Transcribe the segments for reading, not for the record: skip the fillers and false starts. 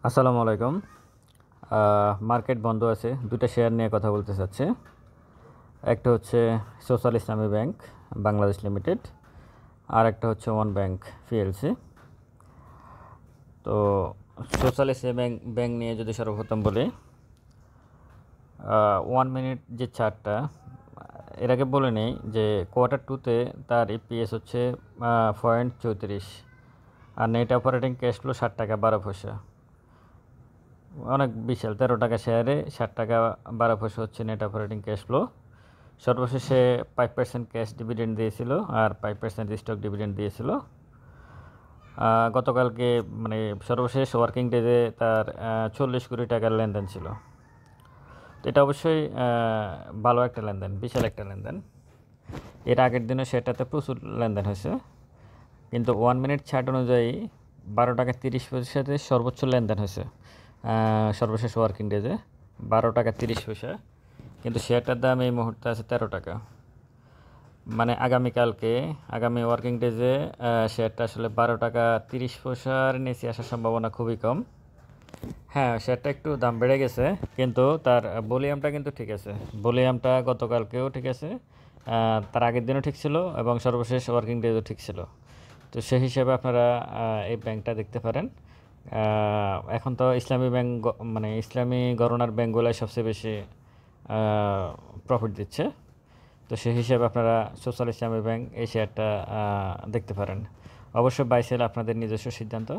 আসসালামু আলাইকুম। মার্কেট বন্ধ আছে, দুটো শেয়ার নিয়ে কথা বলতে চাচ্ছি। একটা হচ্ছে সোশ্যাল ইসলামী ব্যাংক বাংলাদেশ লিমিটেড, আর একটা হচ্ছে ওয়ান ব্যাংক পিএলসি। তো সোশ্যাল ইসলামী ব্যাংক নিয়ে যদি সর্বপ্রথম বলি, 1 মিনিট যে চার্টটা, এর আগে বলে নেই যে কোয়ার্টার 2-তে তার ইপিএস হচ্ছে 0.34, আর নেট অপারেটিং ক্যাশ ফ্লো 60 টাকা 12 পয়সা। অনেক বিশাল, 13 টাকা শেয়ারে 60 টাকা 12 পয়সা হচ্ছে নেট অপারেটিং ক্যাশ ফ্লো। সর্বশেষে 5% ক্যাশ ডিভিডেন্ড দিয়েছিল আর 5% স্টক ডিভিডেন্ড দিয়েছিল। গতকালকে মানে সর্বশেষ ওয়ার্কিং ডেতে তার 40 কোটি টাকার লেনদেন ছিল। তো এটা অবশ্যই ভালো একটা লেনদেন, বিশাল একটা লেনদেন। এর আগের দিনও সেটাতে প্রচুর লেনদেন হয়েছে, কিন্তু 1 মিনিট চার্ট অনুযায়ী 12 টাকা 30 পয়সাতে সর্বোচ্চ লেনদেন হয়েছে সর্বশেষ ওয়ার্কিং ডেজে 12 টাকা 30 পয়সা। কিন্তু শেয়ারটার দাম এই মুহূর্তে আছে 13 টাকা। মানে আগামী ওয়ার্কিং ডেজে শেয়ারটা আসলে 12 টাকা 30 পয়সার নিচে আসার সম্ভাবনা খুবই কম। হ্যাঁ, শেয়ারটা একটু দাম বেড়ে গেছে, কিন্তু তার ভলিউমটা কিন্তু ঠিক আছে। ভলিউমটা গতকালকেও ঠিক আছে, তার আগের দিনও ঠিক ছিল, এবং সর্বশেষ ওয়ার্কিং ডেজও ঠিক ছিল। তো সেই হিসাবে আপনারা এই ব্যাংকটা দেখতে পারেন। এখন তো ইসলামী ব্যাংক, মানে ইসলামী গণনার ব্যাংকগুলাই সবচেয়ে বেশি প্রফিট দিচ্ছে। তো সেই হিসাবে আপনারা সোশ্যাল ইসলামী ব্যাংক এই শেয়ারটা দেখতে পারেন। অবশ্যই বাই সেল আপনাদের নিজস্ব সিদ্ধান্ত।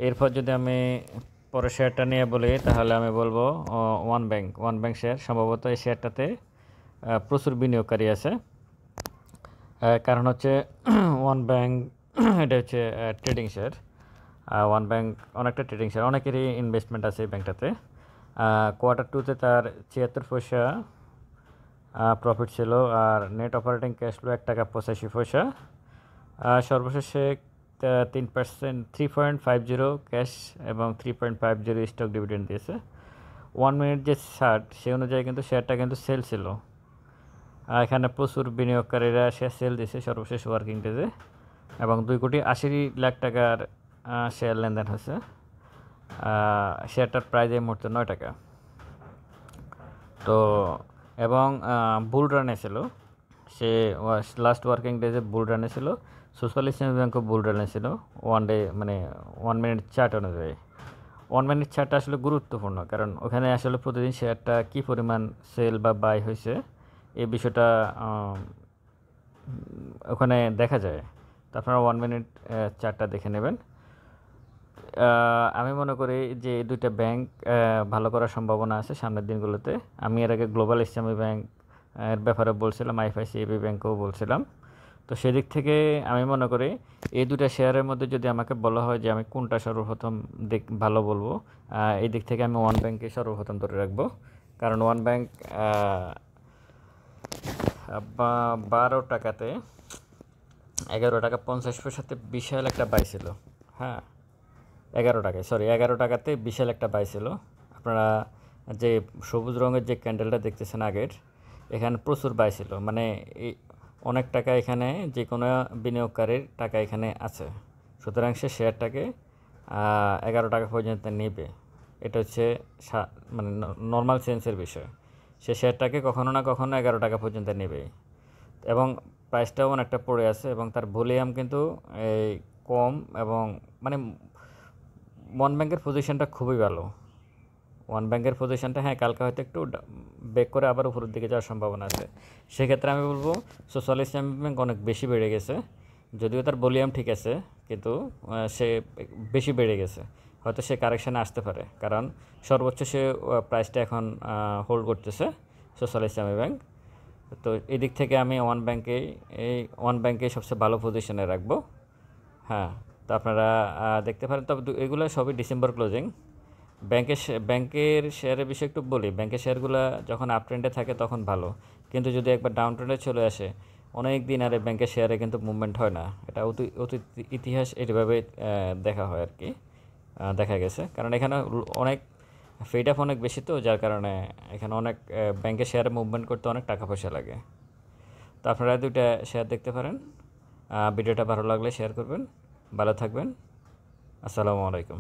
এরপর যদি আমি পরের শেয়ারটা নিয়ে বলি, তাহলে আমি বলবো ওয়ান ব্যাংক শেয়ার। সম্ভবত এই শেয়ারটাতে প্রচুর বিনিয়োগকারী আছে। কারণ হচ্ছে ওয়ান ব্যাংক এটা হচ্ছে ট্রেডিং শেয়ার। ওয়ান ব্যাংক অনেকটা ট্রেডিং শেয়ার, অনেকেরই ইনভেস্টমেন্ট আছে এই ব্যাংকটাতে। কোয়ার্টার 2-তে তার 76 পয়সা প্রফিট ছিল, আর নেট অপারেটিং ক্যাশ ফ্লো 1 টাকা 85 পয়সা। সর্বশেষে 3%, 3.50 ক্যাশ এবং 3.50 স্টক ডিভিডেন্ড দিয়েছে। 1 মিনিট যে চার্ট, সে অনুযায়ী কিন্তু শেয়ারটা কিন্তু সেল ছিল। এখানে প্রচুর বিনিয়োগকারীরা শেয়ার সেল দিয়েছে সর্বশেষ ওয়ার্কিং ডেজে, এবং 2,80,00,000 টাকার শেয়ার লেনদেন হয়েছে। শেয়ারটার প্রাইস এই মুহূর্তে 9 টাকা। তো এবং বুল রানে ছিল, সে লাস্ট ওয়ার্কিং ডেজে বুল রানে ছিল। সোশ্যাল ইসলামী ব্যাংকও বুল রানে ছিল ওয়ান ডে, মানে 1 মিনিট চার্ট অনুযায়ী। 1 মিনিট চার্টটা আসলে গুরুত্বপূর্ণ, কারণ ওখানে আসলে প্রতিদিন শেয়ারটা কী পরিমাণ সেল বা বাই হয়েছে এই বিষয়টা ওখানে দেখা যায়। তো আপনারা 1 মিনিট চার্টটা দেখে নেবেন। আমি মনে করি যে এই দুইটা ব্যাংক ভালো করার সম্ভাবনা আছে সামনের দিনগুলোতে। আমি এর আগে গ্লোবাল ইসলামী ব্যাংক এর ব্যাপারে বলছিলাম, আইএফআইসিএবি ব্যাংকও বলছিলাম। তো সেদিক থেকে আমি মনে করি এই দুটা শেয়ারের মধ্যে যদি আমাকে বলা হয় যে আমি কোনটা সর্বপ্রথম ভালো বলবো, এই দিক থেকে আমি ওয়ান ব্যাংকে সর্বপ্রথম ধরে রাখবো। কারণ ওয়ান ব্যাংক 12 টাকাতে 11 টাকা 50 পয়সাতে বিশাল একটা বাই ছিল। হ্যাঁ, 11 টাকাতে বিশাল একটা বাই ছিল। আপনারা যে সবুজ রঙের যে ক্যান্ডেলটা দেখতেছেন আগের, এখানে প্রচুর বাই ছিল। মানে অনেক টাকা এখানে যে কোনো বিনিয়োগকারীর টাকা এখানে আছে। সুতরাং সে শেয়ারটাকে 11 টাকা পর্যন্ত নেবে। এটা হচ্ছে মানে নর্মাল সেন্সের বিষয়। সে শেয়ারটাকে কখনো না কখনো 11 টাকা পর্যন্ত নেবে, এবং প্রাইসটাও অনেকটা পড়ে আছে, এবং তার ভলিউম কিন্তু এই কম, এবং মানে ওয়ান ব্যাংকের পজিশনটা খুবই ভালো। ওয়ান ব্যাংকের পজিশনটা, হ্যাঁ, কালকে হয়তো একটু ব্যাক করে আবার উপরের দিকে যাওয়ার সম্ভাবনা আছে। সেক্ষেত্রে আমি বলবো সোশ্যাল ইসলামী ব্যাংক অনেক বেশি বেড়ে গেছে, যদিও তার ভলিউম ঠিক আছে, কিন্তু সে বেশি বেড়ে গেছে। হয়তো সে কারেকশানে আসতে পারে, কারণ সর্বোচ্চ সে প্রাইসটা এখন হোল্ড করতেছে সোশ্যাল ইসলামী ব্যাংক। তো এই দিক থেকে আমি ওয়ান ব্যাংকে সবচেয়ে ভালো পজিশনে রাখবো। হ্যাঁ, তো আপনারা দেখতে পারেন। তবে এগুলো সবই ডিসেম্বর ক্লোজিং। ব্যাংকের শেয়ারের বিষয়ে একটু বলি। ব্যাংকের শেয়ারগুলো যখন আপ ট্রেন্ডে থাকে তখন ভালো, কিন্তু যদি একবার ডাউন ট্রেন্ডে চলে আসে, অনেক দিন আর ব্যাংকের শেয়ারে কিন্তু মুভমেন্ট হয় না। এটা অতীত ইতিহাস এইভাবে দেখা হয় আর কি, দেখা গেছে। কারণ এখানে অনেক ফিড আপ অনেক বেশি, তো যার কারণে এখানে অনেক ব্যাংকের শেয়ারে মুভমেন্ট করতে অনেক টাকা পয়সা লাগে। তো আপনারা দুইটা শেয়ার দেখতে পারেন। ভিডিওটা ভালো লাগলে শেয়ার করবেন। ভালো থাকবেন। আসসালামু আলাইকুম।